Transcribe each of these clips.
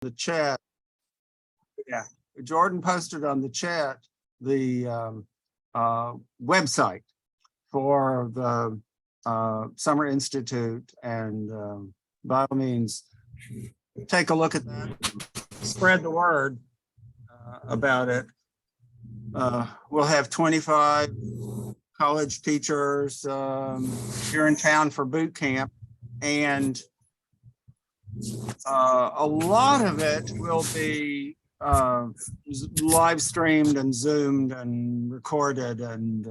the chat. Yeah, Jordan posted on the chat the website for the Summer Institute, and by all means, take a look at that. Spread the word about it. We'll have 25 college teachers here in town for boot camp, and a lot of it will be live streamed and zoomed and recorded and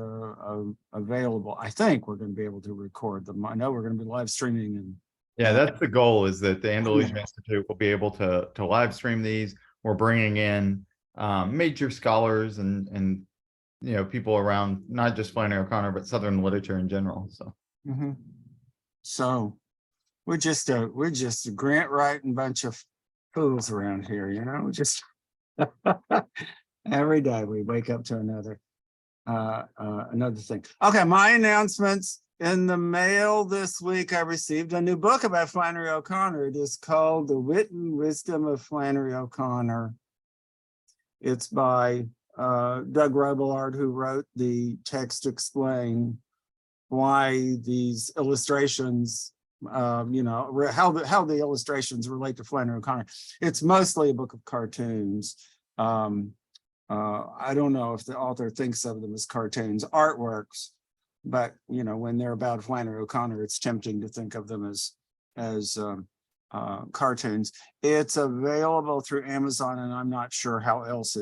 available. I think we're going to be able to record them. I know we're going to be live streaming. And yeah, that's the goal, is that the Andalusia Institute will be able to live stream these. We're bringing in major scholars and people around, not just Flannery O'Connor, but Southern literature in general. So so we're just a grant writing bunch of fools around here, just every day we wake up to another thing. Okay, my announcements. In the mail this week, I received a new book about Flannery O'Connor. It is called The Wit and Wisdom of Flannery O'Connor. It's by Doug Robillard, who wrote the text explain why these illustrations, how the illustrations relate to Flannery O'Connor. It's mostly a book of cartoons. I don't know if the author thinks of them as cartoons, artworks, but when they're about Flannery O'Connor, it's tempting to think of them as cartoons. It's available through Amazon, and I'm not sure how else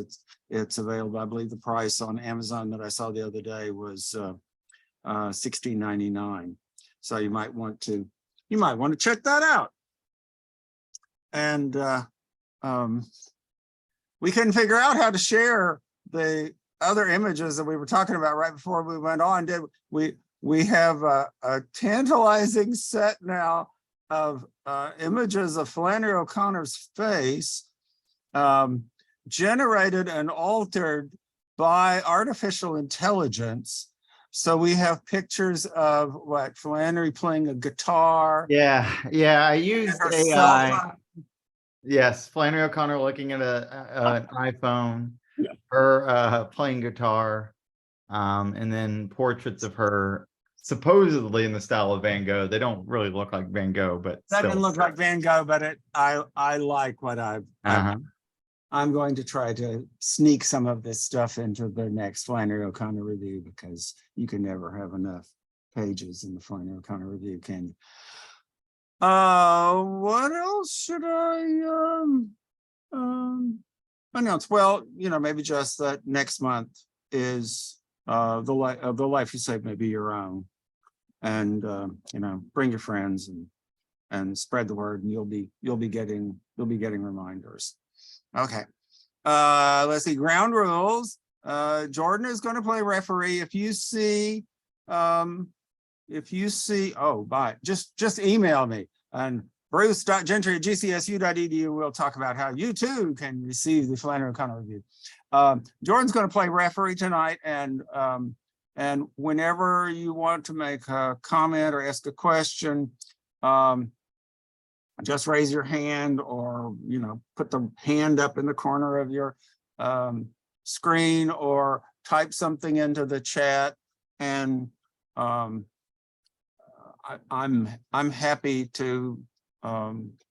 it's available. I believe the price on Amazon that I saw the other day was $16.99. So you might want to check that out. And we couldn't figure out how to share the other images that we were talking about right before we went on. We have a tantalizing set now of images of Flannery O'Connor's face, generated and altered by artificial intelligence. So we have pictures of Flannery playing a guitar. Yeah, I used AI. Yes, Flannery O'Connor looking at an iPhone, her playing guitar, and then portraits of her supposedly in the style of Van Gogh. They don't really look like Van Gogh, but that didn't look like Van Gogh, but I like what I'm going to try to sneak some of this stuff into the next Flannery O'Connor review, because you can never have enough pages in the Flannery O'Connor review, can you? What else should I announce? Well, maybe just that next month is the life you save may be your own, and bring your friends and spread the word, and you'll be getting reminders. Okay, let's see. Ground rules. Jordan is going to play referee. If you see, just email me, and bruce.gentry@gcsu.edu. We'll talk about how you too can receive the Flannery O'Connor review. Jordan's going to play referee tonight, and whenever you want to make a comment or ask a question, just raise your hand, or put the hand up in the corner of your screen, or type something into the chat, and I'm happy to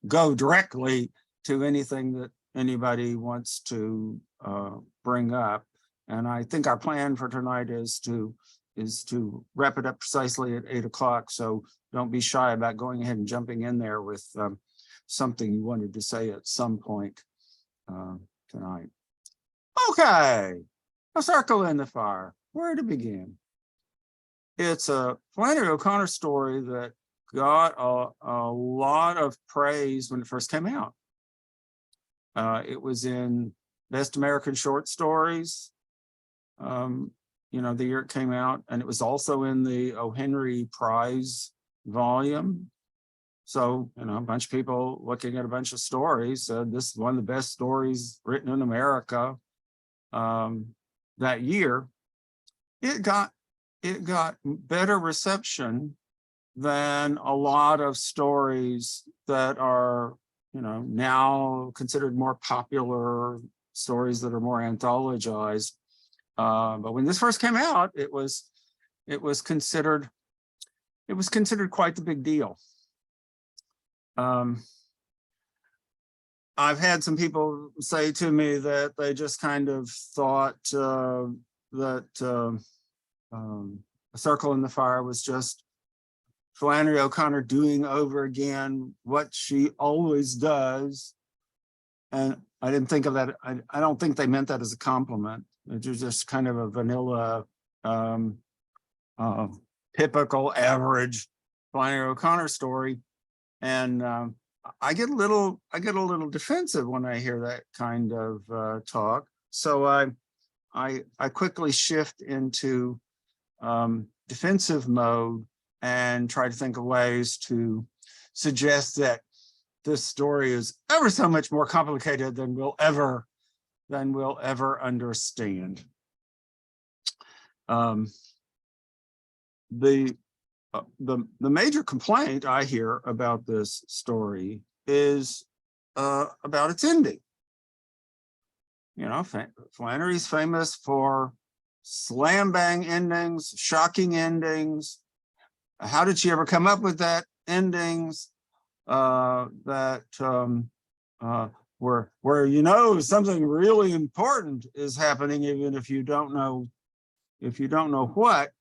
go directly to anything that anybody wants to bring up. And I think our plan for tonight is to wrap it up precisely at 8 o'clock. So don't be shy about going ahead and jumping in there with something you wanted to say at some point tonight. Okay, a circle in the fire. Where to begin? It's a Flannery O'Connor story that got a lot of praise when it first came out. It was in Best American Short Stories, the year it came out, and it was also in the O. Henry Prize volume. So, a bunch of people looking at a bunch of stories said this is one of the best stories written in America that year. It got better reception than a lot of stories that are now considered more popular stories that are more anthologized. But when this first came out, it was considered quite the big deal. I've had some people say to me that they just kind of thought that A Circle in the Fire was just Flannery O'Connor doing over again what she always does. And I didn't think of that. I don't think they meant that as a compliment. It was just kind of a vanilla, typical average Flannery O'Connor story. And I get a little defensive when I hear that kind of talk. So I quickly shift into defensive mode and try to think of ways to suggest that this story is ever so much more complicated than we'll ever understand. The major complaint I hear about this story is about its ending. Flannery's famous for slam bang endings, shocking endings. How did she ever come up with that endings that where something really important is happening, even if you don't know what.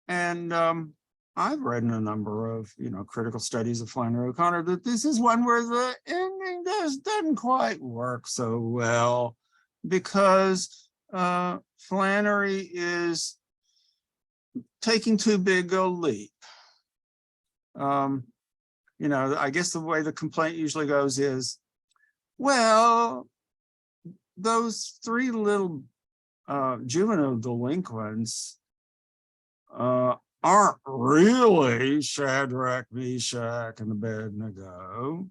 And I've read in a number of critical studies of Flannery O'Connor that this is one where the ending doesn't quite work so well, because Flannery is taking too big a leap. I guess the way the complaint usually goes is, well, those three little juvenile delinquents aren't really Shadrach, Meshach, and Abednego,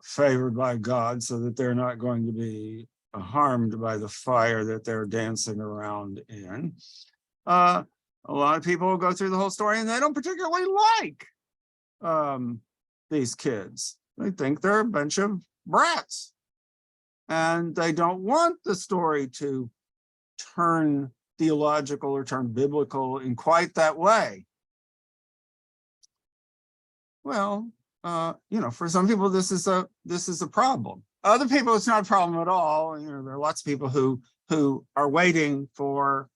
favored by God so that they're not going to be harmed by the fire that they're dancing around in. A lot of people go through the whole story and they don't particularly like these kids. They think they're a bunch of brats, and they don't want the story to turn theological or turn biblical in quite that way. Well, for some people this is a problem. Other people it's not a problem at all. There are lots of people who are waiting for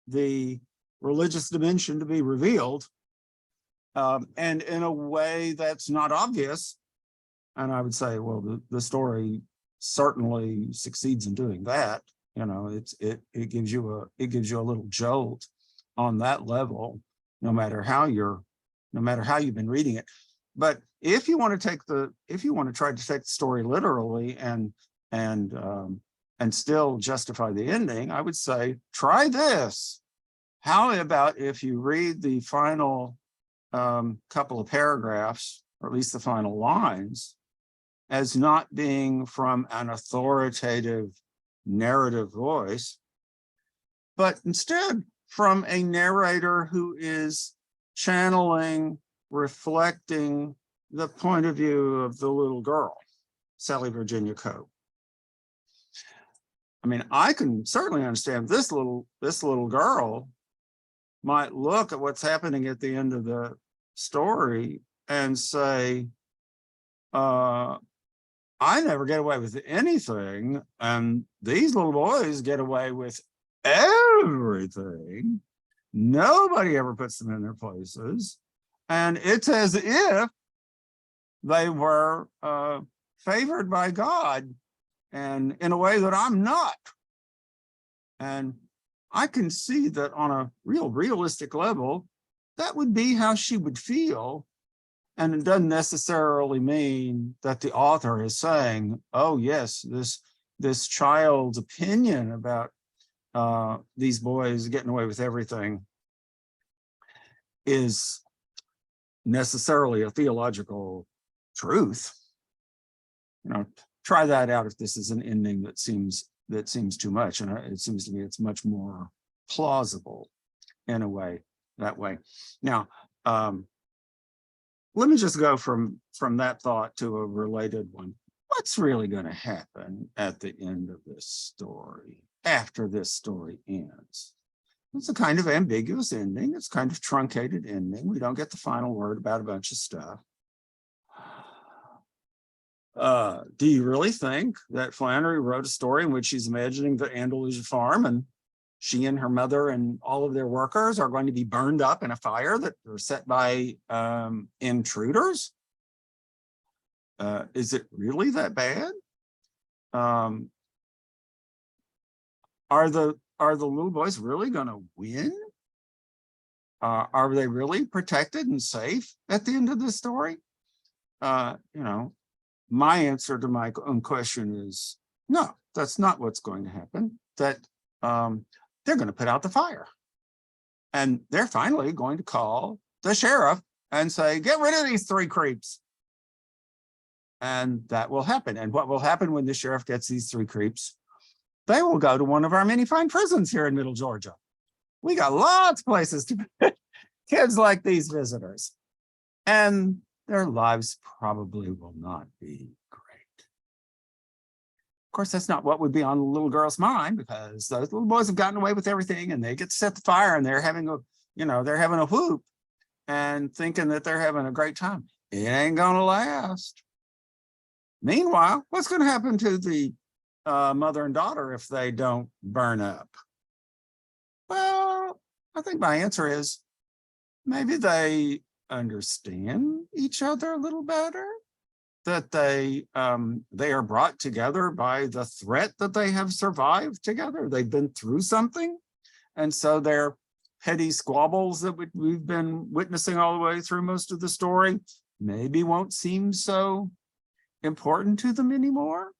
the religious dimension to be revealed, and in a way that's not obvious. And I would say, well, the story certainly succeeds in doing that. It gives you a little jolt on that level, no matter how you've been reading it. But if you want to try to take the story literally and still justify the ending, I would say, try this. How about if you read the final couple of paragraphs, or at least the final lines, as not being from an authoritative narrative voice, but instead from a narrator who is channeling, reflecting the point of view of the little girl, Sally Virginia Coe. I mean, I can certainly understand this little girl might look at what's happening at the end of the story and say, I never get away with anything, and these little boys get away with everything. Nobody ever puts them in their places. And it's as if they were favored by God, and in a way that I'm not. And I can see that on a realistic level, that would be how she would feel. And it doesn't necessarily mean that the author is saying, oh yes, this child's opinion about these boys getting away with everything is necessarily a theological truth. Try that out if this is an ending that seems too much. And it seems to me it's much more plausible in a way that way. Now, let me just go from that thought to a related one. What's really going to happen at the end of this story, after this story ends? It's a kind of ambiguous ending. It's kind of truncated ending. We don't get the final word about a bunch of stuff. Do you really think that Flannery wrote a story in which she's imagining the Andalusia farm and she and her mother and all of their workers are going to be burned up in a fire that are set by intruders? Is it really that bad? Are the little boys really going to win? Are they really protected and safe at the end of the story? My answer to my own question is no, that's not what's going to happen. That they're going to put out the fire. And they're finally going to call the sheriff and say, get rid of these 3 creeps. And that will happen. And what will happen when the sheriff gets these 3 creeps? They will go to one of our many fine prisons here in Middle Georgia. We got lots of places to put kids like these visitors. And their lives probably will not be great. Of course, that's not what would be on the little girl's mind, because those little boys have gotten away with everything and they get to set the fire and they're having a whoop and thinking that they're having a great time. It ain't gonna last. Meanwhile, what's going to happen to the mother and daughter if they don't burn up? Well, I think my answer is maybe they understand each other a little better, that they are brought together by the threat that they have survived together. They've been through something. And so their petty squabbles that we've been witnessing all the way through most of the story maybe won't seem so important to them anymore.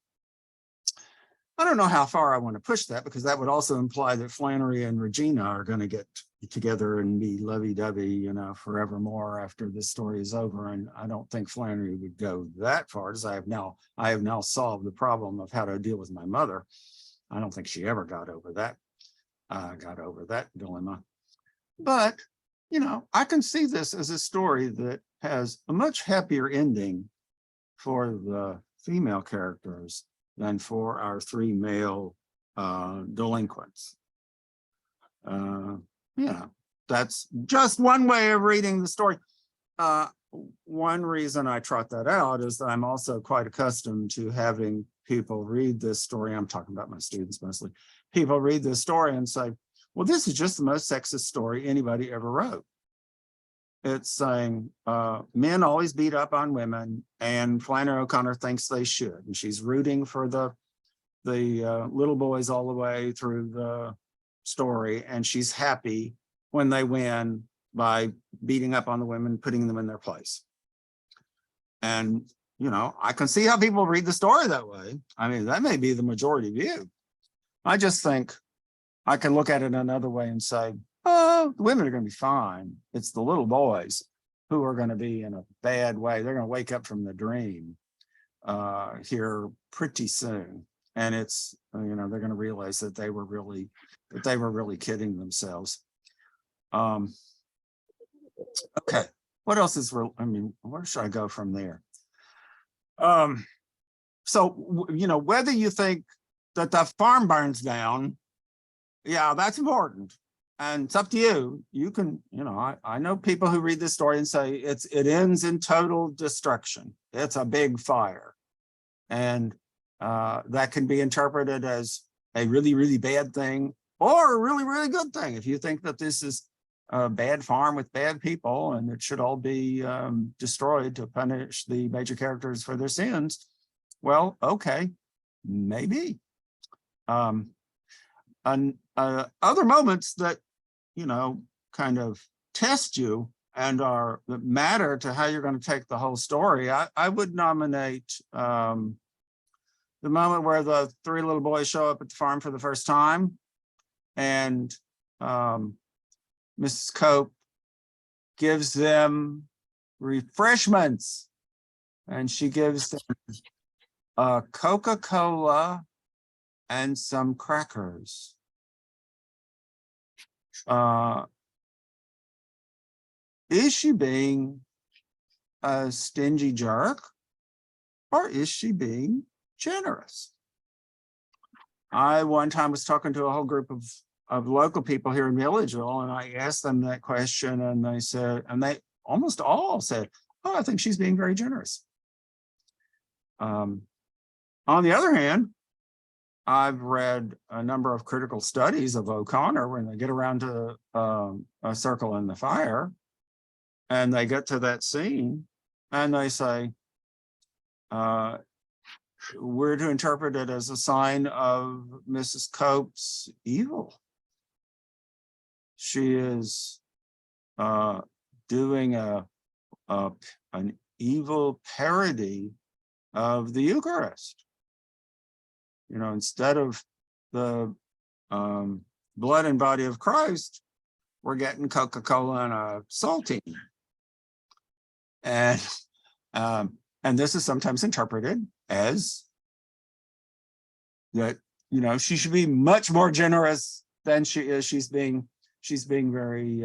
I don't know how far I want to push that, because that would also imply that Flannery and Regina are going to get together and be lovey-dovey, forevermore after this story is over. And I don't think Flannery would go that far, as I have now solved the problem of how to deal with my mother. I don't think she ever got over that dilemma. But, I can see this as a story that has a much happier ending for the female characters than for our 3 male delinquents. That's just one way of reading the story. One reason I trot that out is that I'm also quite accustomed to having people read this story. I'm talking about my students mostly. People read this story and say, well, this is just the most sexist story anybody ever wrote. It's saying men always beat up on women, and Flannery O'Connor thinks they should. And she's rooting for the little boys all the way through the story. And she's happy when they win by beating up on the women, putting them in their place. And, I can see how people read the story that way. I mean, that may be the majority view. I just think I can look at it another way and say, oh, the women are going to be fine. It's the little boys who are going to be in a bad way. They're going to wake up from the dream here pretty soon. And it's, they're going to realize that they were really kidding themselves. Okay, what else is real? I mean, where should I go from there? So, whether you think that the farm burns down, yeah, that's important. And it's up to you. You can, I know people who read this story and say it ends in total destruction. It's a big fire. And that can be interpreted as a really, really bad thing or a really, really good thing. If you think that this is a bad farm with bad people and it should all be destroyed to punish the major characters for their sins, well, okay, maybe. And other moments that, kind of test you and that matter to how you're going to take the whole story, I would nominate the moment where the 3 little boys show up at the farm for the first time, and Mrs. Cope gives them refreshments, and she gives them a Coca-Cola and some crackers. Is she being a stingy jerk, or is she being generous? I one time was talking to a whole group of local people here in Milledgeville, and I asked them that question, and they said, and they almost all said, oh, I think she's being very generous. On the other hand, I've read a number of critical studies of O'Connor when they get around to A Circle in the Fire, and they get to that scene, and they say, we're to interpret it as a sign of Mrs. Cope's evil. She is doing an evil parody of the Eucharist. You know, instead of the blood and body of Christ, we're getting Coca-Cola and a saltine. And this is sometimes interpreted as that, you know, she should be much more generous than she is. She's being very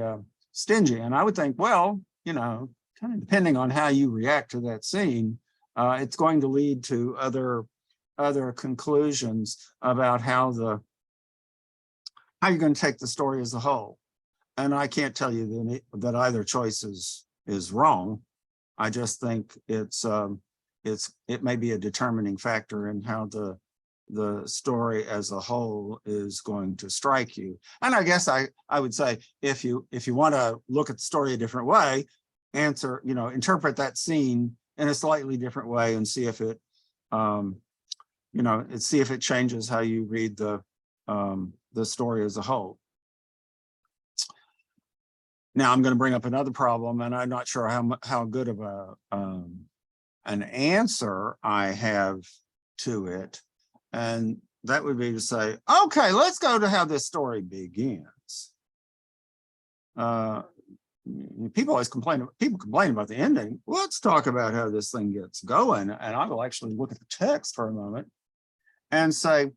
stingy. And I would think, well, you know, kind of depending on how you react to that scene, it's going to lead to other conclusions about how you're going to take the story as a whole. And I can't tell you that either choice is wrong. I just think it may be a determining factor in how the story as a whole is going to strike you. And I guess I would say, if you want to look at the story a different way, interpret that scene in a slightly different way and see if it see if it changes how you read the story as a whole. Now I'm going to bring up another problem, and I'm not sure how good of an answer I have to it. And that would be to say, okay, let's go to how this story begins. People complain about the ending. Let's talk about how this thing gets going. And I will actually look at the text for a moment and say,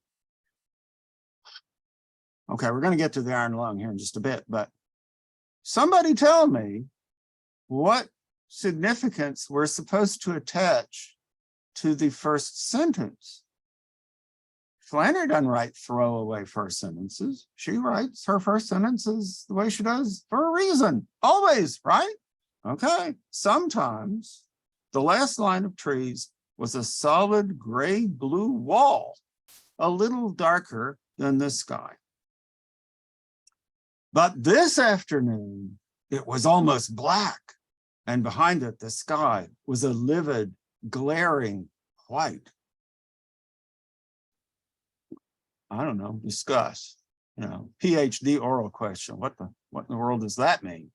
okay, we're going to get to the iron lung here in just a bit, but somebody tell me what significance we're supposed to attach to the first sentence. Flannery doesn't write throwaway first sentences. She writes her first sentences the way she does for a reason, always, right? Okay, sometimes the last line of trees was a solid gray-blue wall, a little darker than the sky. But this afternoon, it was almost black, and behind it, the sky was a livid, glaring white. I don't know, discuss, PhD oral question. What in the world does that mean?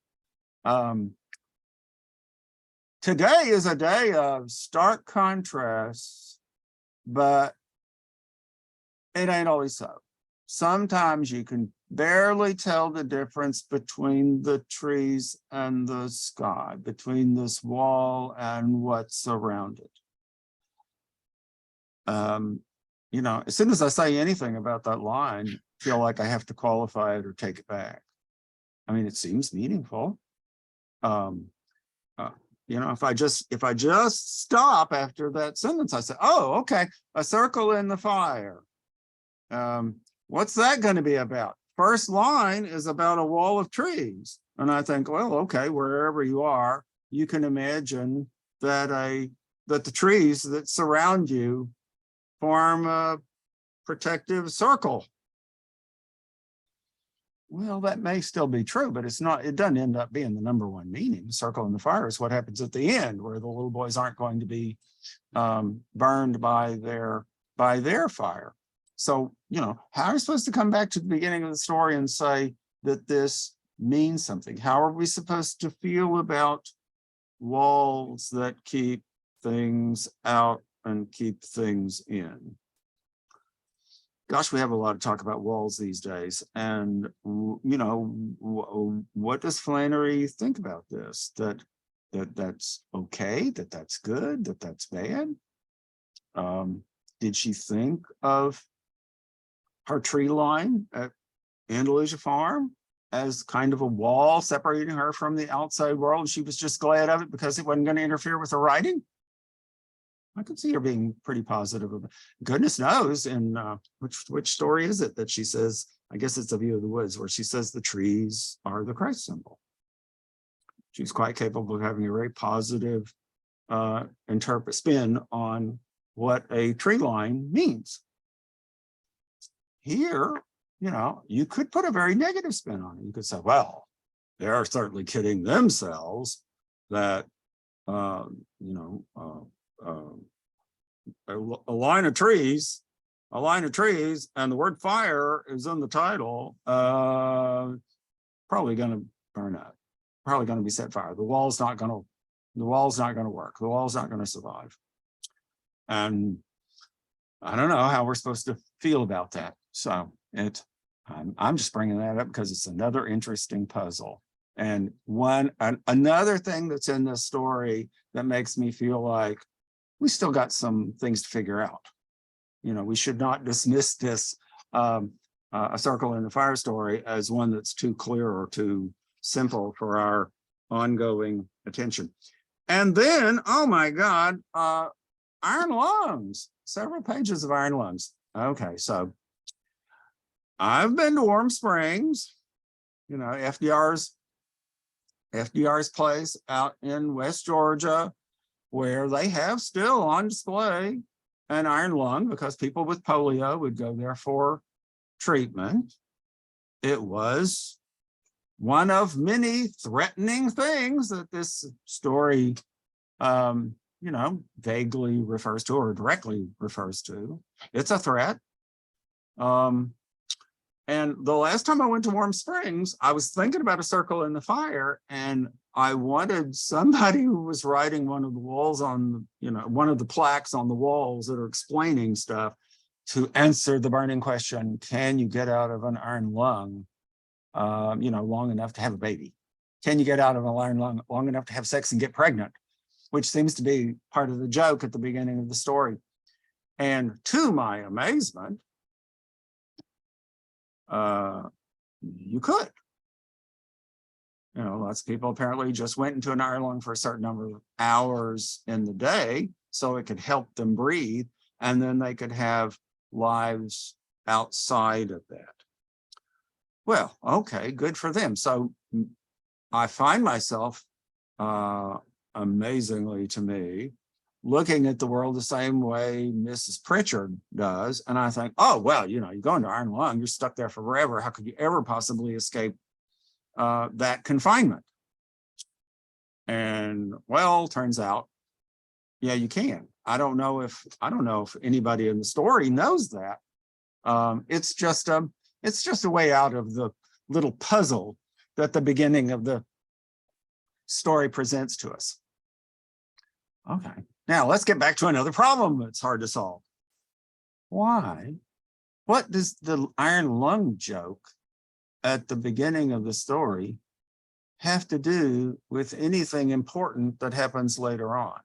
Today is a day of stark contrasts, but it ain't always so. Sometimes you can barely tell the difference between the trees and the sky, between this wall and what's around it. As soon as I say anything about that line, I feel like I have to qualify it or take it back. I mean, it seems meaningful. If I just stop after that sentence, I say, oh, okay, a circle in the fire. What's that going to be about? First line is about a wall of trees. And I think, well, okay, wherever you are, you can imagine that the trees that surround you form a protective circle. Well, that may still be true, but it doesn't end up being the number one meaning. The circle in the fire is what happens at the end, where the little boys aren't going to be burned by their fire. So, how are we supposed to come back to the beginning of the story and say that this means something? How are we supposed to feel about walls that keep things out and keep things in? Gosh, we have a lot of talk about walls these days. And, what does Flannery think about this? That's okay, that's good, that's bad? Did she think of her tree line at Andalusia Farm as kind of a wall separating her from the outside world. She was just glad of it because it wasn't going to interfere with her writing. I could see her being pretty positive about it. Goodness knows, in which story is it that she says, I guess it's A View of the Woods, where she says the trees are the Christ symbol. She's quite capable of having a very positive spin on what a tree line means. Here, you know, you could put a very negative spin on it. You could say, well, they are certainly kidding themselves that, a line of trees, and the word fire is in the title, probably going to burn up, probably going to be set fire. The wall's not going to work. The wall's not going to survive. And I don't know how we're supposed to feel about that. So I'm just bringing that up because it's another interesting puzzle. And another thing that's in this story that makes me feel like we still got some things to figure out. You know, we should not dismiss this A Circle in the Fire story as one that's too clear or too simple for our ongoing attention. And then, oh my God, Iron Lungs, several pages of Iron Lungs. Okay, so I've been to Warm Springs, you know, FDR's place out in West Georgia, where they have still on display an iron lung because people with polio would go there for treatment. It was one of many threatening things that this story, vaguely refers to or directly refers to. It's a threat. And the last time I went to Warm Springs, I was thinking about A Circle in the Fire, and I wanted somebody who was writing one of the walls on, one of the plaques on the walls that are explaining stuff to answer the burning question, can you get out of an iron lung, long enough to have a baby? Can you get out of an iron lung long enough to have sex and get pregnant? Which seems to be part of the joke at the beginning of the story. And to my amazement, you could. Lots of people apparently just went into an iron lung for a certain number of hours in the day so it could help them breathe, and then they could have lives outside of that. Well, okay, good for them. So I find myself, amazingly to me, looking at the world the same way Mrs. Pritchard does. And I think, oh, well, you go into iron lung, you're stuck there forever. How could you ever possibly escape that confinement? And well, turns out, yeah, you can. I don't know if anybody in the story knows that. It's just a way out of the little puzzle that the beginning of the story presents to us. Okay. Now let's get back to another problem that's hard to solve. Why? What does the iron lung joke at the beginning of the story have to do with anything important that happens later on?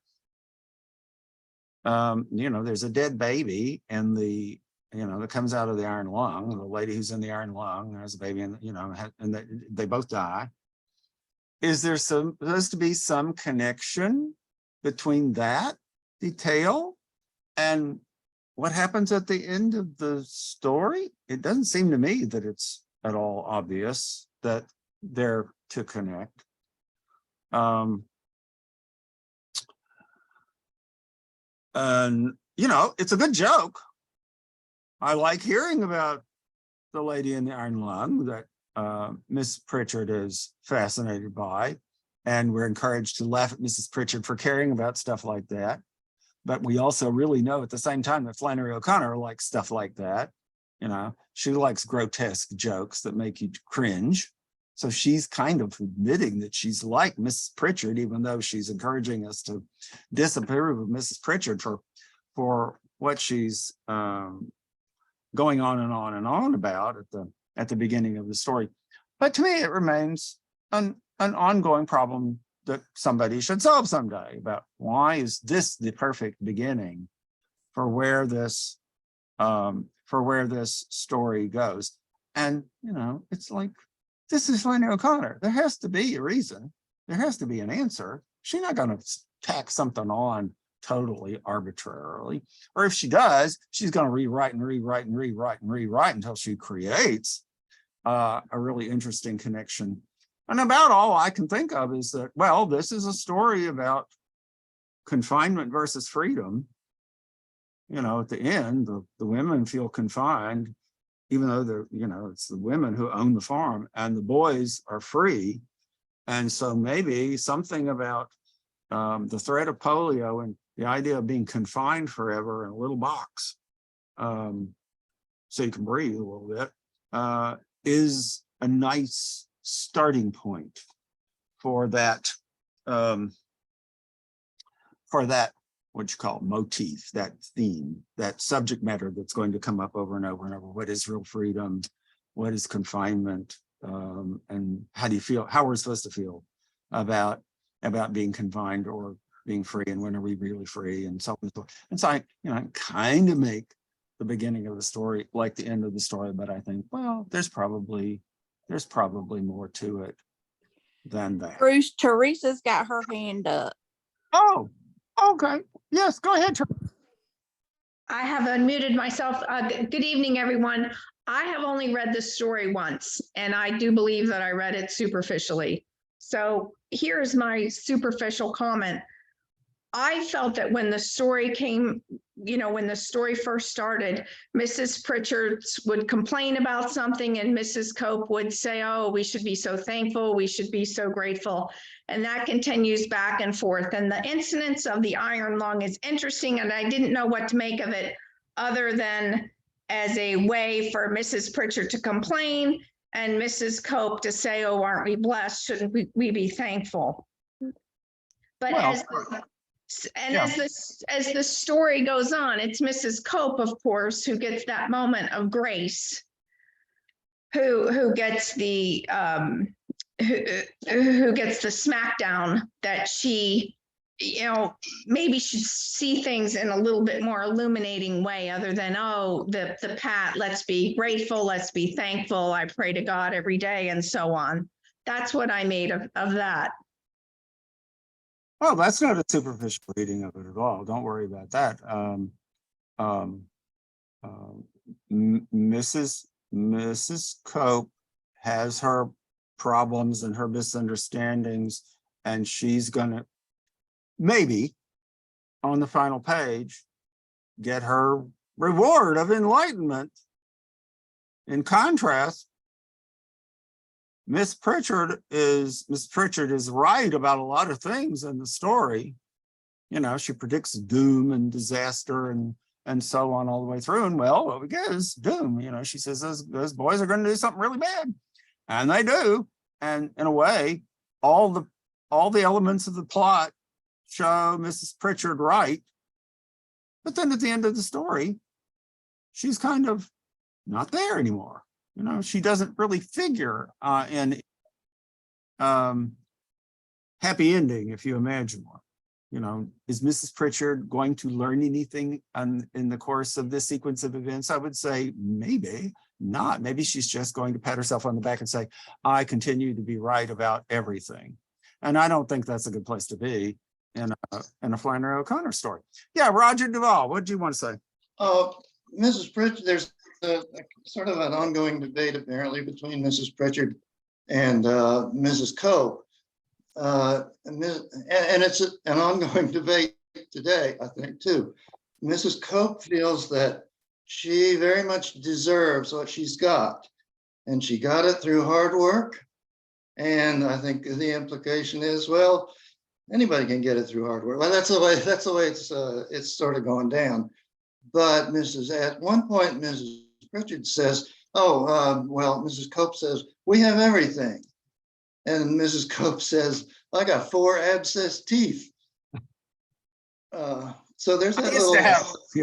There's a dead baby and that comes out of the iron lung. The lady who's in the iron lung has a baby, and they both die. Is there supposed to be some connection between that detail and what happens at the end of the story? It doesn't seem to me that it's at all obvious that they're to connect. And it's a good joke. I like hearing about the lady in the iron lung that Miss Pritchard is fascinated by. And we're encouraged to laugh at Mrs. Pritchard for caring about stuff like that. But we also really know at the same time that Flannery O'Connor likes stuff like that. She likes grotesque jokes that make you cringe. So she's kind of admitting that she's like Mrs. Pritchard, even though she's encouraging us to disapprove of Mrs. Pritchard for what she's going on and on and on about at the beginning of the story. But to me, it remains an ongoing problem that somebody should solve someday, about why is this the perfect beginning for where this story goes. And it's like this is Flannery O'Connor. There has to be a reason. There has to be an answer. She's not going to tack something on totally arbitrarily. Or if she does, she's going to rewrite and rewrite and rewrite and rewrite until she creates a really interesting connection. And about all I can think of is that, well, this is a story about confinement versus freedom. You know, at the end, the women feel confined, even though they're, you know, it's the women who own the farm, and the boys are free. And so maybe something about the threat of polio and the idea of being confined forever in a little box, so you can breathe a little bit, is a nice starting point for that, what you call motif, that theme, that subject matter that's going to come up over and over and over. What is real freedom? What is confinement? And how do you feel? How we're supposed to feel about being confined or being free, and when are we really free, and so on and so forth. And so I, you know, kind of make the beginning of the story like the end of the story, but I think, well, there's probably more to it than that. Bruce, Teresa's got her hand up. Oh, okay. Yes, go ahead. I have unmuted myself. Good evening, everyone. I have only read this story once, and I do believe that I read it superficially. So here's my superficial comment. I felt that when the story came, you know, when the story first started, Mrs. Pritchard would complain about something and Mrs. Cope would say, oh, we should be so thankful, we should be so grateful. And that continues back and forth. And the incidence of the iron lung is interesting, and I didn't know what to make of it other than as a way for Mrs. Pritchard to complain and Mrs. Cope to say, oh, aren't we blessed? Shouldn't we be thankful? But Well, as the story goes on, it's Mrs. Cope, of course, who gets that moment of grace, who gets the who gets the smackdown that she, you know, maybe should see things in a little bit more illuminating way other than, oh, the pat, let's be grateful, let's be thankful, I pray to God every day, and so on. That's what I made of that. Oh, that's not a superficial reading of it at all. Don't worry about that. Mrs. Cope has her problems and her misunderstandings, and she's gonna maybe on the final page get her reward of enlightenment. In contrast, Miss Pritchard is right about a lot of things in the story. You know, she predicts doom and disaster and so on all the way through. And well, what we get is doom. You know, she says those boys are going to do something really bad, and they do. And in a way, all the elements of the plot show Mrs. Pritchard right. But then at the end of the story, she's kind of not there anymore. You know, she doesn't really figure in happy ending, if you imagine one. You know, is Mrs. Pritchard going to learn anything in the course of this sequence of events? I would say maybe not. Maybe she's just going to pat herself on the back and say, I continue to be right about everything. And I don't think that's a good place to be in a Flannery O'Connor story. Yeah, Roger Duvall, what do you want to say? Mrs. Pritchard, there's sort of an ongoing debate apparently between Mrs. Pritchard and Mrs. Cope. And it's an ongoing debate today, I think, too. Mrs. Cope feels that she very much deserves what she's got, and she got it through hard work. And I think the implication is, well, anybody can get it through hard work. Well, that's the way it's sort of going down. But at one point, Mrs. Pritchard says, oh, well, Mrs. Cope says, we have everything. And Mrs. Cope says, I got 4 abscess teeth. So there's that little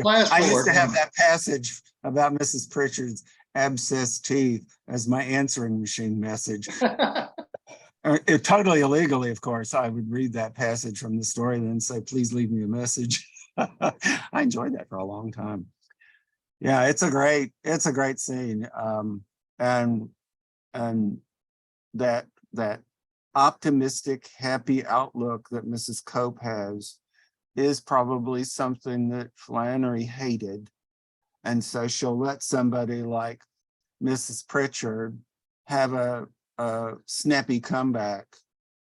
flash forward. I used to have that passage about Mrs. Pritchard's abscess teeth as my answering machine message. Totally illegally, of course. I would read that passage from the story and then say, please leave me a message. I enjoyed that for a long time. Yeah, it's a great scene. And that optimistic, happy outlook that Mrs. Cope has is probably something that Flannery hated. And so she'll let somebody like Mrs. Pritchard have a snappy comeback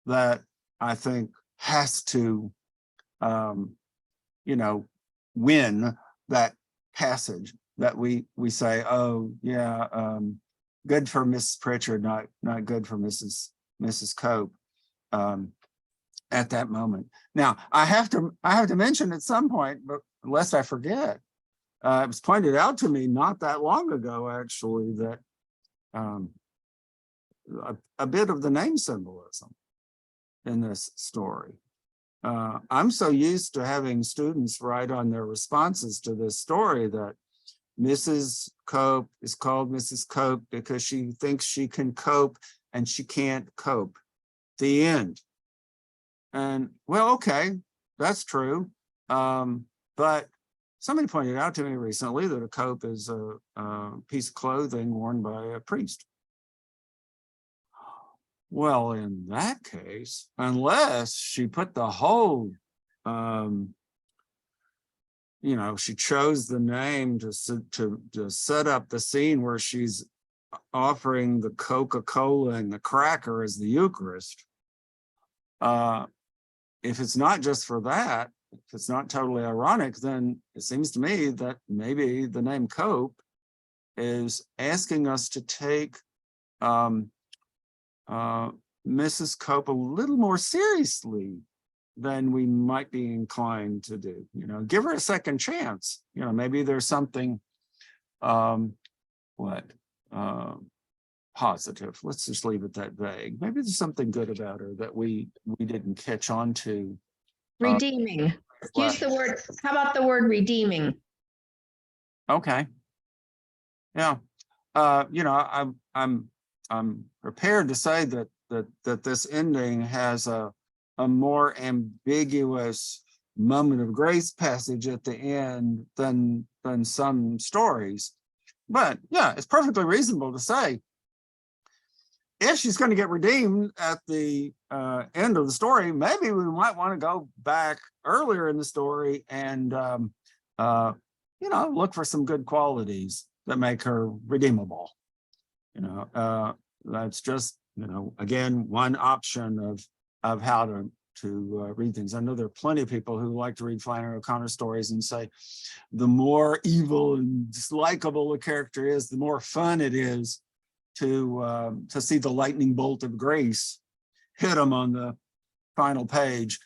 that I think has to, you know, win that passage that we say, oh yeah, good for Mrs. Pritchard, not good for Mrs. Cope at that moment. Now I have to mention at some point, but lest I forget, it was pointed out to me not that long ago, actually, that a bit of the name symbolism in this story. I'm so used to having students write on their responses to this story that Mrs. Cope is called Mrs. Cope because she thinks she can cope and she can't cope. The end. And well, okay, that's true. But somebody pointed out to me recently that a cope is a piece of clothing worn by a priest. Well, in that case, unless she put the whole, you know, she chose the name to set up the scene where she's offering the Coca-Cola and the cracker as the Eucharist. If it's not just for that, if it's not totally ironic, then it seems to me that maybe the name Cope is asking us to take Mrs. Cope a little more seriously than we might be inclined to do. You know, give her a second chance. You know, maybe there's something positive. Let's just leave it that vague. Maybe there's something good about her that we didn't catch on to. Redeeming. Use the word, how about the word redeeming? Okay. Yeah. You know, I'm prepared to say that this ending has a more ambiguous moment of grace passage at the end than some stories. But yeah, it's perfectly reasonable to say if she's going to get redeemed at the end of the story, maybe we might want to go back earlier in the story and you know, look for some good qualities that make her redeemable. You know, that's just, you know, again, one option of how to read things. I know there are plenty of people who like to read Flannery O'Connor stories and say the more evil and dislikable a character is, the more fun it is to see the lightning bolt of grace hit them on the final page,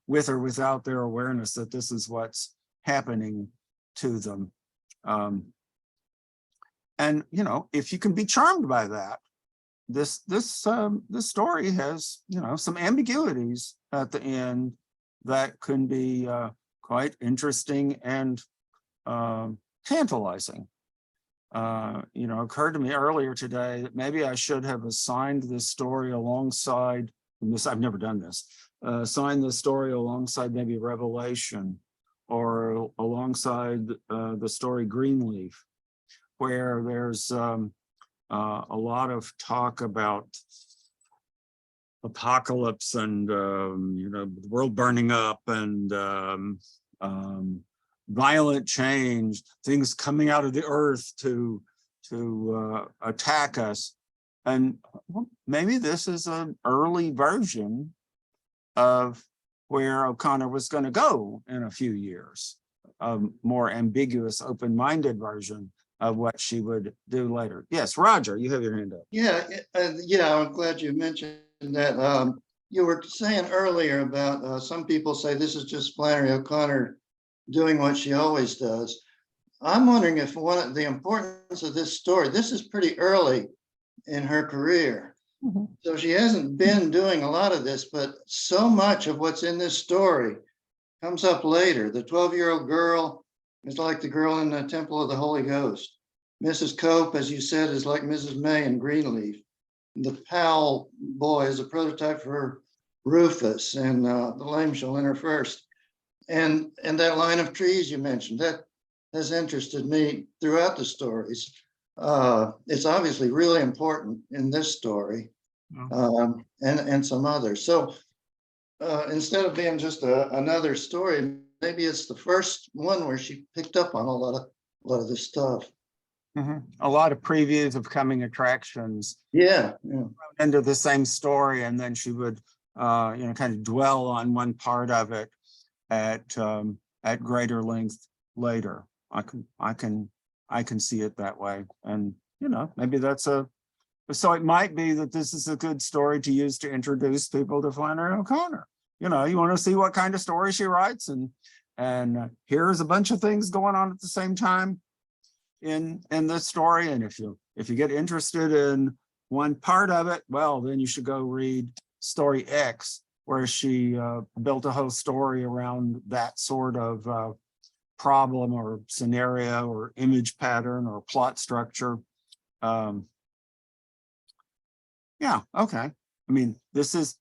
with or without their awareness that this is what's happening to them. And you know, if you can be charmed by that, this story has, you know, some ambiguities at the end that can be quite interesting and tantalizing. You know, occurred to me earlier today that maybe I should have assigned this story alongside this. I've never done this. Assigned the story alongside maybe Revelation or alongside the story Greenleaf, where there's a lot of talk about apocalypse and you know, the world burning up and violent change, things coming out of the earth to attack us. And well, maybe this is an early version of where O'Connor was going to go in a few years, a more ambiguous, open-minded version of what she would do later. Yes, Roger, you have your hand up. Yeah, yeah, I'm glad you mentioned that. You were saying earlier about some people say this is just Flannery O'Connor doing what she always does. I'm wondering if one of the importance of this story, this is pretty early in her career. Mm-hmm. So she hasn't been doing a lot of this, but so much of what's in this story comes up later. The 12-year-old girl is like the girl in the Temple of the Holy Ghost. Mrs. Cope, as you said, is like Mrs. May in Greenleaf. The Powell boy is a prototype for Rufus, and the lame shall enter first. And that line of trees you mentioned, that has interested me throughout the stories. It's obviously really important in this story. and some others. So instead of being just another story, maybe it's the first one where she picked up on a lot of this stuff. A lot of previews of coming attractions Yeah. into the same story, and then she would kind of dwell on one part of it at greater length later. I can see it that way, and maybe that's so it might be that this is a good story to use to introduce people to Flannery O'Connor. You want to see what kind of story she writes, and here's a bunch of things going on at the same time in this story. And if you get interested in one part of it, well, then you should go read story X, where she built a whole story around that sort of problem or scenario or image pattern or plot structure. Yeah, okay. I mean, this is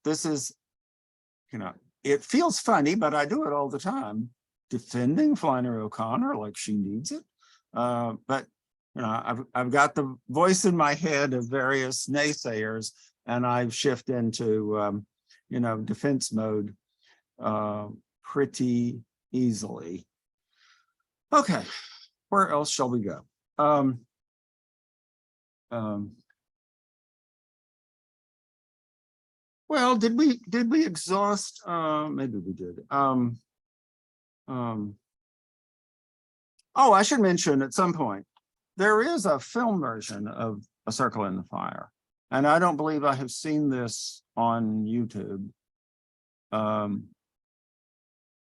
it feels funny, but I do it all the time, defending Flannery O'Connor like she needs it. But I've got the voice in my head of various naysayers, and I shift into defense mode pretty easily. Okay, where else shall we go? Well, did we exhaust? Maybe we did. Oh, I should mention at some point, there is a film version of A Circle in the Fire, and I don't believe I have seen this on YouTube.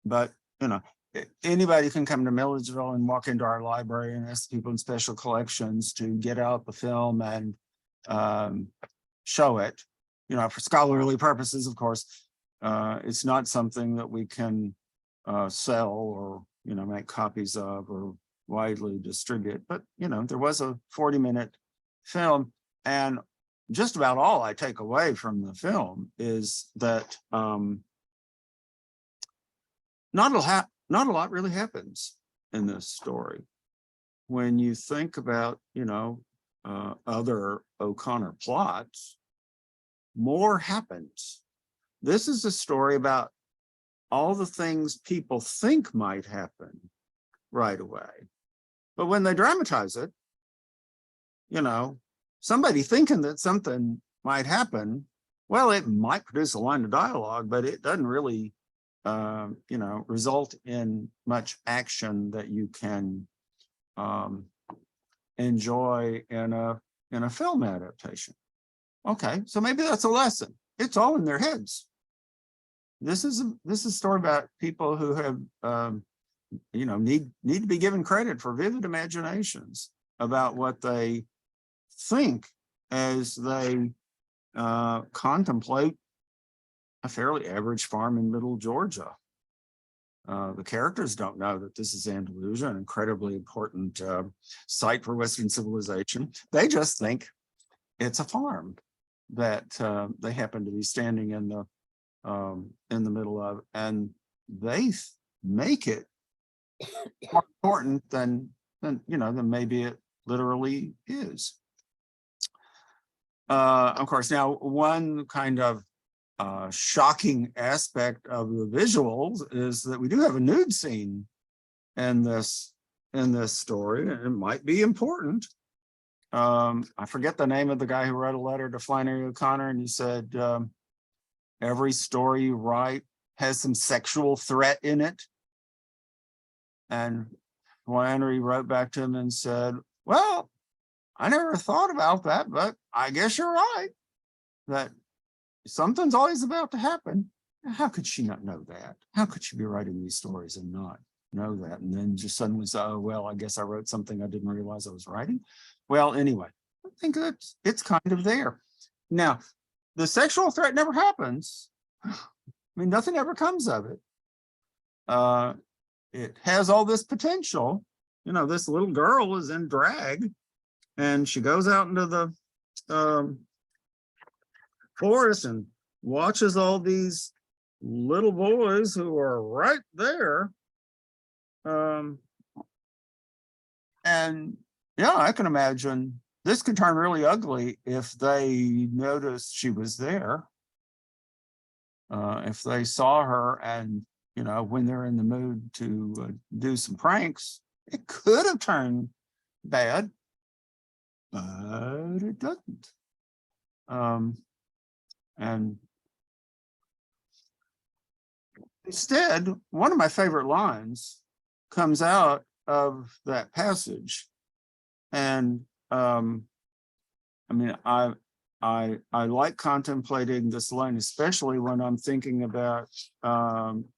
But anybody can come to Milledgeville and walk into our library and ask people in special collections to get out the film and show it. For scholarly purposes, of course. It's not something that we can sell or make copies of or widely distribute. But there was a 40-minute film, and just about all I take away from the film is that not a lot really happens in this story. When you think about other O'Connor plots, more happens. This is a story about all the things people think might happen right away. But when they dramatize it, somebody thinking that something might happen, well, it might produce a line of dialogue, but it doesn't really, result in much action that you can enjoy in a film adaptation. Okay, so maybe that's a lesson. It's all in their heads. This is a story about people who have, need to be given credit for vivid imaginations about what they think as they contemplate a fairly average farm in middle Georgia. The characters don't know that this is Andalusia, an incredibly important site for Western civilization. They just think it's a farm that they happen to be standing in the middle of, and they make it more important than maybe it literally is. Of course, now one kind of shocking aspect of the visuals is that we do have a nude scene in this story, and it might be important. I forget the name of the guy who wrote a letter to Flannery O'Connor, and he said, every story you write has some sexual threat in it. And Flannery wrote back to him and said, well, I never thought about that, but I guess you're right, that something's always about to happen. How could she not know that? How could she be writing these stories and not know that? And then just suddenly say, oh, well, I guess I wrote something I didn't realize I was writing. Well, anyway, I think that it's kind of there. Now, the sexual threat never happens. I mean, nothing ever comes of it. It has all this potential. This little girl is in drag, and she goes out into the forest and watches all these little boys who are right there. And yeah, I can imagine this could turn really ugly if they noticed she was there. If they saw her and, you know, when they're in the mood to do some pranks, it could have turned bad, but it doesn't. And instead, one of my favorite lines comes out of that passage. And I mean, I like contemplating this line, especially when I'm thinking about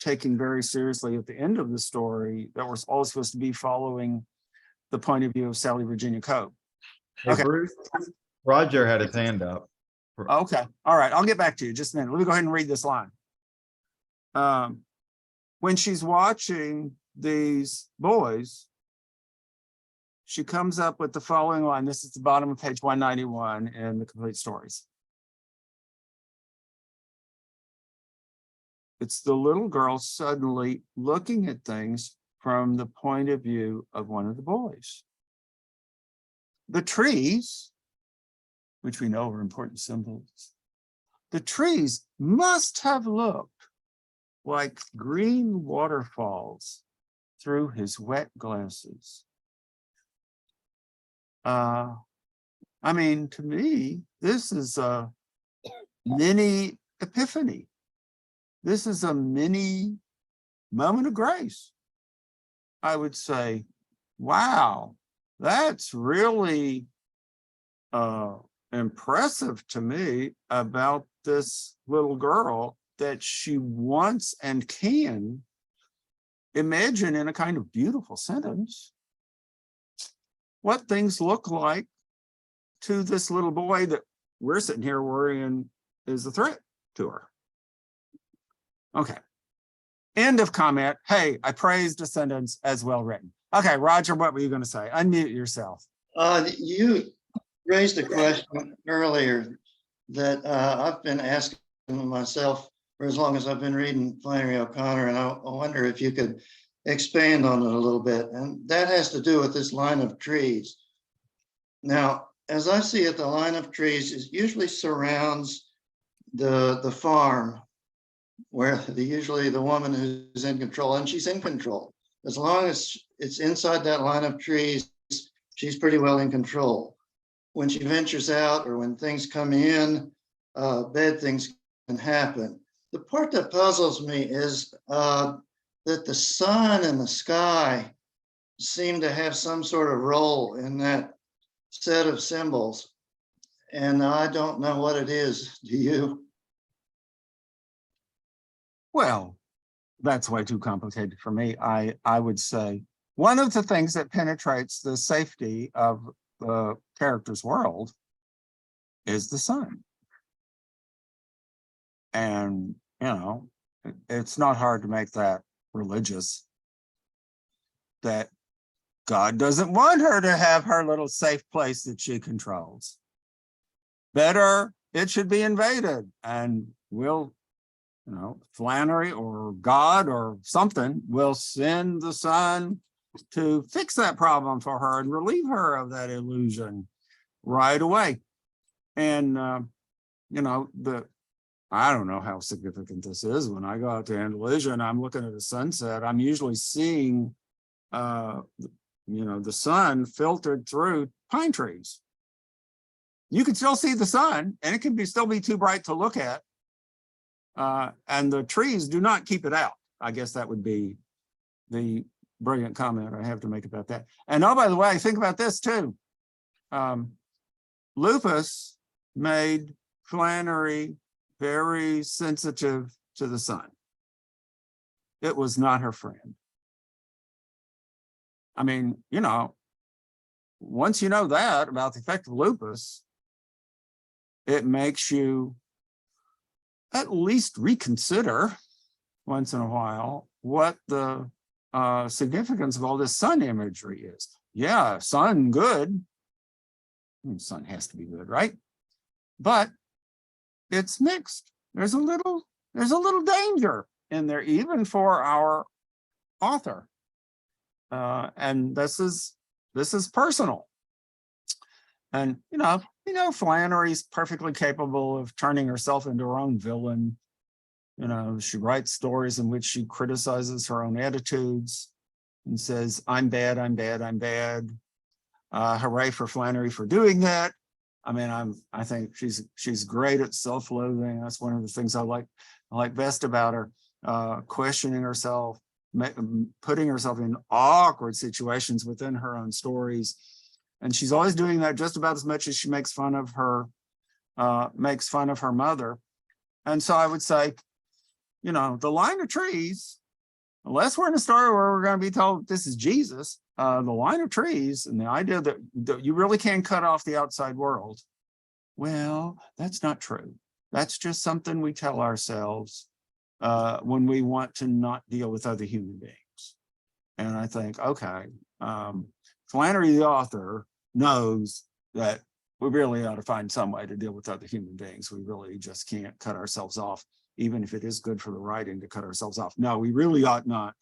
taking very seriously at the end of the story that we're all supposed to be following the point of view of Sally Virginia Cope. Hey, Okay. Bruce, Roger had his hand up. Okay, all right, I'll get back to you just a minute. Let me go ahead and read this line. When she's watching these boys, she comes up with the following line. This is the bottom of page 191 in the Complete Stories. It's the little girl suddenly looking at things from the point of view of one of the boys. The trees, which we know are important symbols, the trees must have looked like green waterfalls through his wet glasses. I mean, to me, this is a mini epiphany. This is a mini moment of grace. I would say, wow, that's really impressive to me about this little girl, that she wants and can imagine in a kind of beautiful sentence what things look like to this little boy that we're sitting here worrying is a threat to her. Okay. End of comment. Hey, I praised a sentence as well written. Okay, Roger, what were you going to say? Unmute yourself. You raised a question earlier that I've been asking myself for as long as I've been reading Flannery O'Connor, and I wonder if you could expand on it a little bit. And that has to do with this line of trees. Now, as I see it, the line of trees is usually surrounds the farm, where usually the woman who's in control, and she's in control. As long as it's inside that line of trees, she's pretty well in control. When she ventures out or when things come in, bad things can happen. The part that puzzles me is that the sun and the sky seem to have some sort of role in that set of symbols. And I don't know what it is. Do you? Well, that's way too complicated for me. I would say one of the things that penetrates the safety of the character's world is the sun. And, you know, it's not hard to make that religious, that God doesn't want her to have her little safe place that she controls. Better, it should be invaded, and we'll, you know, Flannery or God or something will send the sun to fix that problem for her and relieve her of that illusion right away. And, you know, I don't know how significant this is. When I go out to Andalusia and I'm looking at a sunset, I'm usually seeing, you know, the sun filtered through pine trees. You can still see the sun, and it can still be too bright to look at. And the trees do not keep it out. I guess that would be the brilliant comment I have to make about that. And oh, by the way, think about this too. Lupus made Flannery very sensitive to the sun. It was not her friend. I mean, you know, once you know that about the effect of lupus, it makes you at least reconsider once in a while what the significance of all this sun imagery is. Yeah, sun good. I mean, sun has to be good, right? But it's mixed. There's a little danger in there, even for our author. And this is personal. And, Flannery's perfectly capable of turning herself into her own villain. She writes stories in which she criticizes her own attitudes and says, I'm bad, I'm bad, I'm bad. Hooray for Flannery for doing that. I mean, I think she's great at self-loathing. That's one of the things I like best about her, questioning herself, putting herself in awkward situations within her own stories. And she's always doing that just about as much as she makes fun of her mother. And so I would say, the line of trees, unless we're in a story where we're going to be told this is Jesus, the line of trees and the idea that you really can cut off the outside world. Well, that's not true. That's just something we tell ourselves when we want to not deal with other human beings. And I think, okay, Flannery, the author, knows that we really ought to find some way to deal with other human beings. We really just can't cut ourselves off, even if it is good for the writing to cut ourselves off. No, we really ought not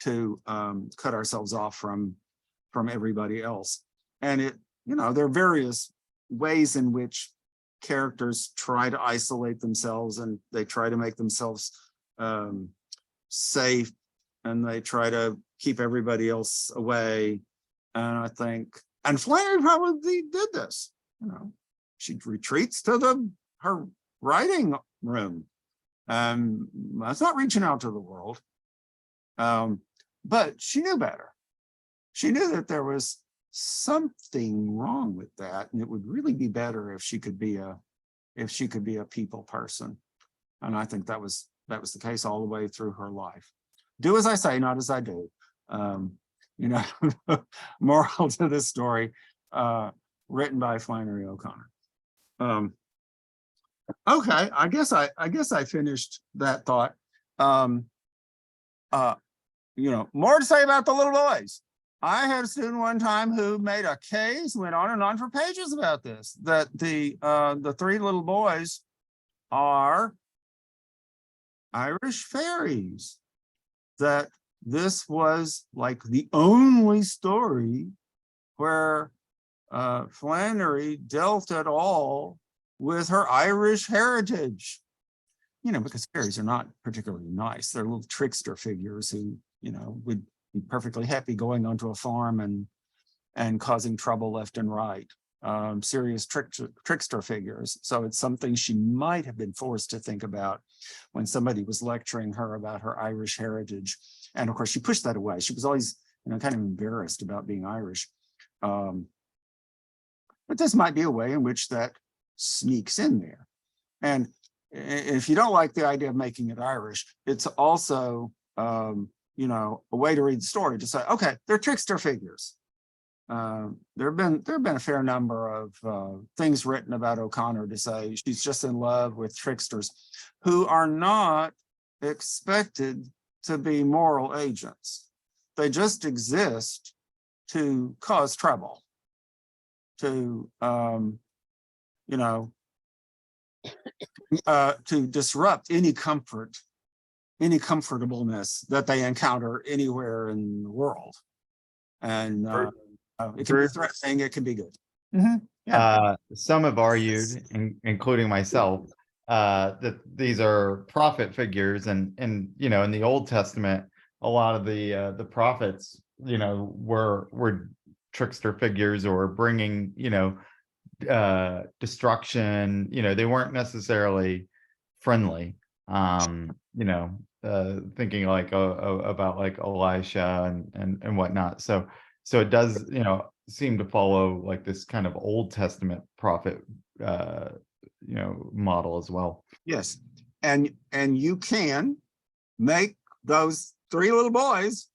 to cut ourselves off from everybody else. And there are various ways in which characters try to isolate themselves, and they try to make themselves safe, and they try to keep everybody else away. And I think, and Flannery probably did this. She retreats to her writing room. That's not reaching out to the world. But she knew better. She knew that there was something wrong with that, and it would really be better if she could be a people person. And I think that was the case all the way through her life. Do as I say, not as I do. Moral to this story, written by Flannery O'Connor. Okay, I guess I finished that thought. More to say about the little boys. I had a student one time who made a case, went on and on for pages about this, that the three little boys are Irish fairies, that this was like the only story where Flannery dealt at all with her Irish heritage. Because fairies are not particularly nice. They're little trickster figures who, would be perfectly happy going onto a farm and causing trouble left and right. Serious trickster figures. So it's something she might have been forced to think about when somebody was lecturing her about her Irish heritage. And of course, she pushed that away. She was always, kind of embarrassed about being Irish. But this might be a way in which that sneaks in there. And if you don't like the idea of making it Irish, it's also, a way to read the story, to say, okay, they're trickster figures. There have been a fair number of things written about O'Connor to say she's just in love with tricksters who are not expected to be moral agents. They just exist to cause trouble, to to disrupt any comfortableness that they encounter anywhere in the world. And it can be threatening, it can be good. Some have argued, including myself, that these are prophet figures, and in the Old Testament, a lot of the prophets, were trickster figures, or bringing, destruction. They weren't necessarily friendly. Thinking like about like Elisha and whatnot. So it does, seem to follow like this kind of Old Testament prophet, model as well. Yes, and you can make those three little boys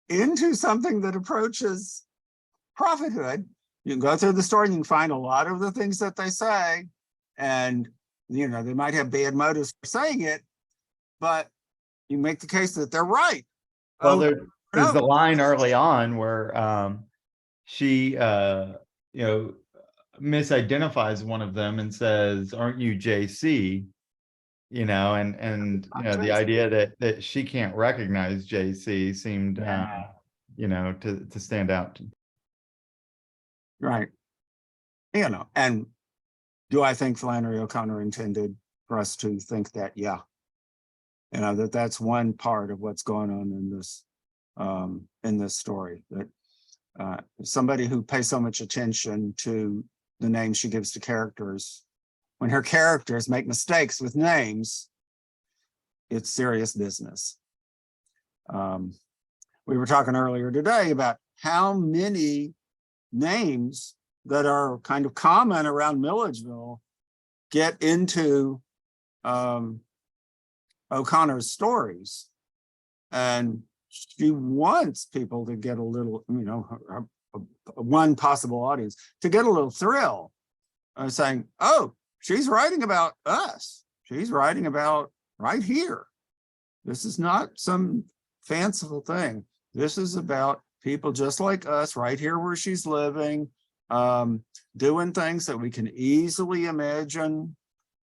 into something that approaches prophethood. You can go through the story and you can find a lot of the things that they say, and they might have bad motives for saying it, but you make the case that they're right. Well, there's the line early on where she misidentifies one of them and says, "Aren't you JC?" And the idea that she can't recognize JC seemed to stand out. Right. You know, and do I think Flannery O'Connor intended for us to think that? Yeah. You know, that's one part of what's going on in this story, that somebody who pays so much attention to the names she gives to characters, when her characters make mistakes with names, it's serious business. We were talking earlier today about how many names that are kind of common around Milledgeville get into O'Connor's stories. And she wants people to get a little, you know, one possible audience to get a little thrill, saying, oh, she's writing about us. She's writing about right here. This is not some fanciful thing. This is about people just like us right here where she's living, doing things that we can easily imagine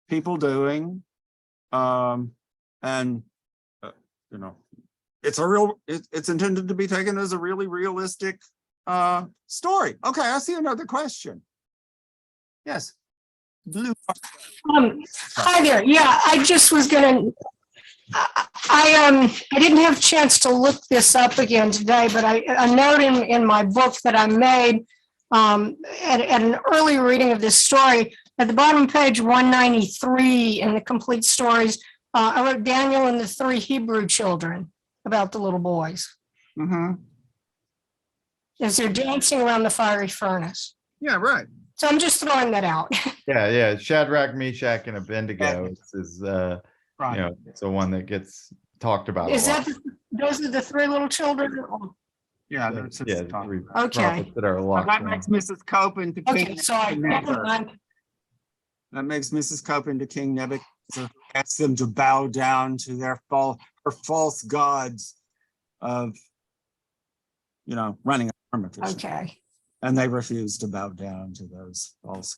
people doing. You know, it's intended to be taken as a really realistic story. Okay, I see another question. Yes. Blue. Hi there. Yeah, I just was gonna, I didn't have a chance to look this up again today, but a note in my book that I made at an early reading of this story, at the bottom of page 193 in the complete stories, I wrote Daniel and the three Hebrew children about the little boys. Mm-hmm. As they're dancing around the fiery furnace. Yeah, right. So I'm just throwing that out. Yeah. Shadrach, Meshach, and Abednego Yeah. is Right. you know, it's the one that gets talked about. Is a lot. that, those are the three little children? Yeah, So, that's yeah, his the talk. three Okay. prophets that are Well, locked that in. makes Mrs. Copen to Okay, King so never Nebuchadnezzar. mind. That makes Mrs. Copen to King Nebuchadnezzar, asks them to bow down to her false gods of, you know, running a hermitage. Okay. And they refuse to bow down to those false.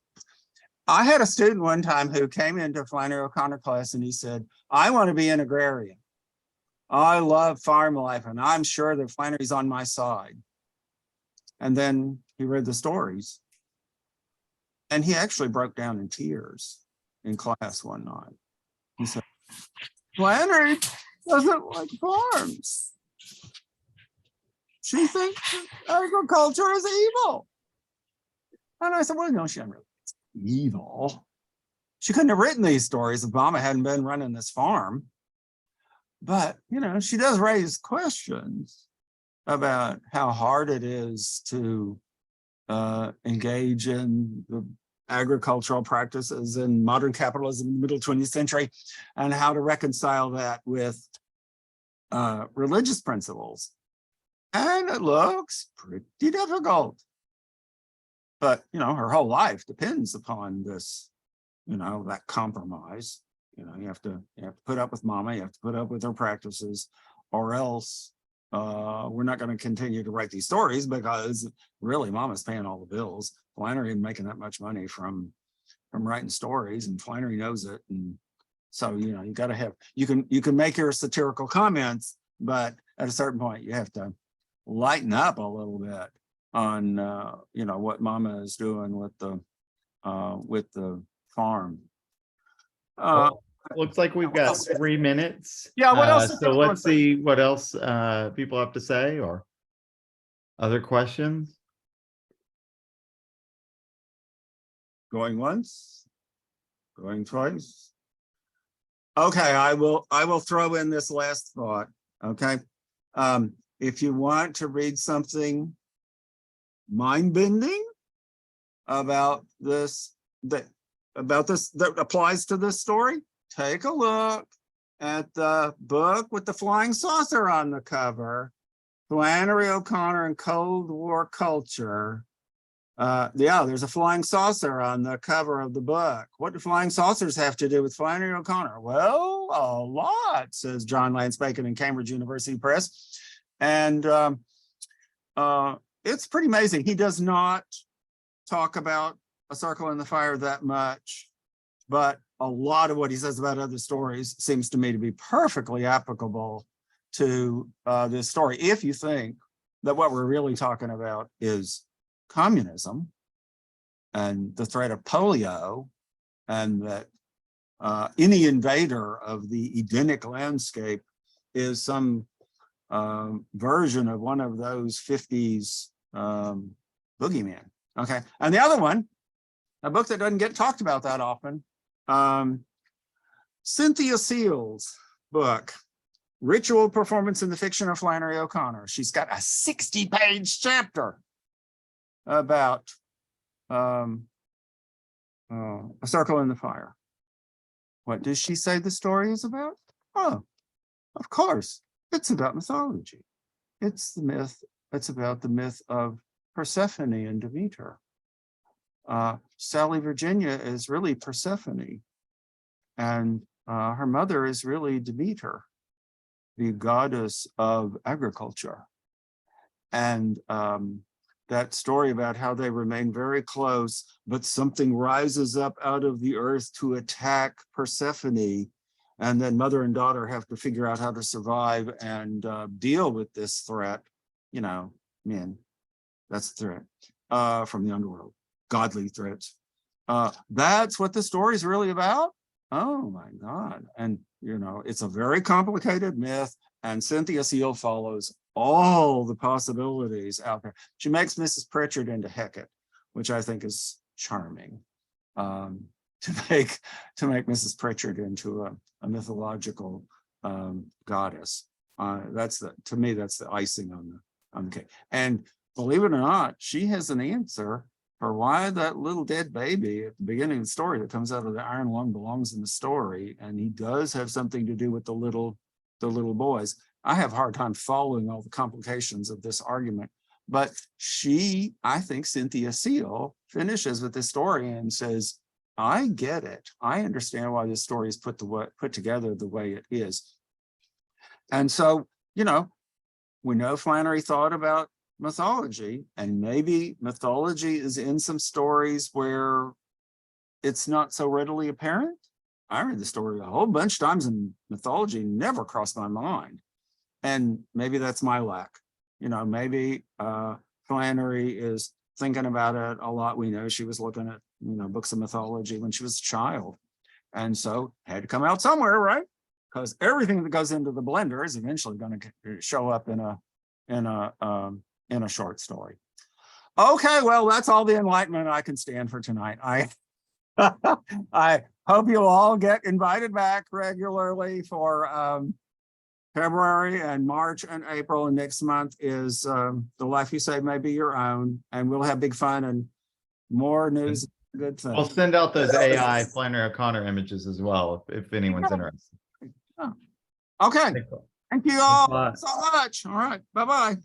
I had a student one time who came into Flannery O'Connor class and he said, I want to be an agrarian. I love farm life and I'm sure that Flannery's on my side. And then he read the stories. And he actually broke down in tears in class one night. He said, Flannery doesn't like farms. She thinks agriculture is evil. And I said, well, no, she doesn't really think it's evil. She couldn't have written these stories if Mama hadn't been running this farm. But, you know, she does raise questions about how hard it is to engage in the agricultural practices in modern capitalism in the middle 20th century, and how to reconcile that with religious principles. And it looks pretty difficult. But, you know, her whole life depends upon this, you know, that compromise. You know, you have to put up with Mama, you have to put up with her practices, or else we're not going to continue to write these stories, because really Mama's paying all the bills. Flannery isn't making that much money from writing stories, and Flannery knows it. And so, you know, you got to have, you can make your satirical comments, but at a certain point you have to lighten up a little bit on you know, what Mama is doing with the farm. Well, looks like we've got 3 minutes. Yeah, what else is So going on? let's see what else people have to say, or other questions. Going once, going twice. Okay, I will throw in this last thought. Okay. If you want to read something mind-bending about this, that applies to this story, take a look at the book with the flying saucer on the cover, Flannery O'Connor and Cold War Culture. Yeah, there's a flying saucer on the cover of the book. What do flying saucers have to do with Flannery O'Connor? Well, a lot, says John Lance Bacon in Cambridge University Press. And it's pretty amazing. He does not talk about A Circle in the Fire that much, but a lot of what he says about other stories seems to me to be perfectly applicable to this story. If you think that what we're really talking about is communism, and the threat of polio, and that any invader of the Edenic landscape is some version of one of those 50s boogeyman. Okay, and the other one, a book that doesn't get talked about that often, Cynthia Seal's book, Ritual Performance in the Fiction of Flannery O'Connor. She's got a 60-page chapter about A Circle in the Fire. What does she say the story is about? Oh, of course, it's about mythology. It's the myth, it's about the myth of Persephone and Demeter. Sally Virginia is really Persephone, and her mother is really Demeter, the goddess of agriculture. And that story about how they remain very close, but something rises up out of the earth to attack Persephone, and then mother and daughter have to figure out how to survive and deal with this threat. You know, man, that's the threat from the underworld, godly threats. That's what the story is really about. Oh my God. And, you know, it's a very complicated myth, and Cynthia Seal follows all the possibilities out there. She makes Mrs. Pritchard into Hecate, which I think is charming, to make Mrs. Pritchard into a mythological goddess. To me, that's the icing on the cake. And believe it or not, she has an answer for why that little dead baby at the beginning of the story that comes out of the iron lung belongs in the story. And he does have something to do with the little boys. I have a hard time following all the complications of this argument, but I think Cynthia Seal finishes with this story and says, I get it. I understand why this story is put together the way it is. And so, you know, we know Flannery thought about mythology, and maybe mythology is in some stories where it's not so readily apparent. I read the story a whole bunch of times, and mythology never crossed my mind. And maybe that's my lack. You know, maybe Flannery is thinking about it a lot. We know she was looking at, you know, books of mythology when she was a child. And so it had to come out somewhere, right? Because everything that goes into the blender is eventually going to show up in a short story. Okay, well, that's all the enlightenment I can stand for tonight. I hope you'll all get invited back regularly for February and March and April, and next month is The Life You Save May Be Your Own, and we'll have big fun and more news. Good thing. We'll send out those AI Flannery O'Connor images as well, if anyone's interested. Okay, thank you all Thanks a lot. so much. All right, bye-bye.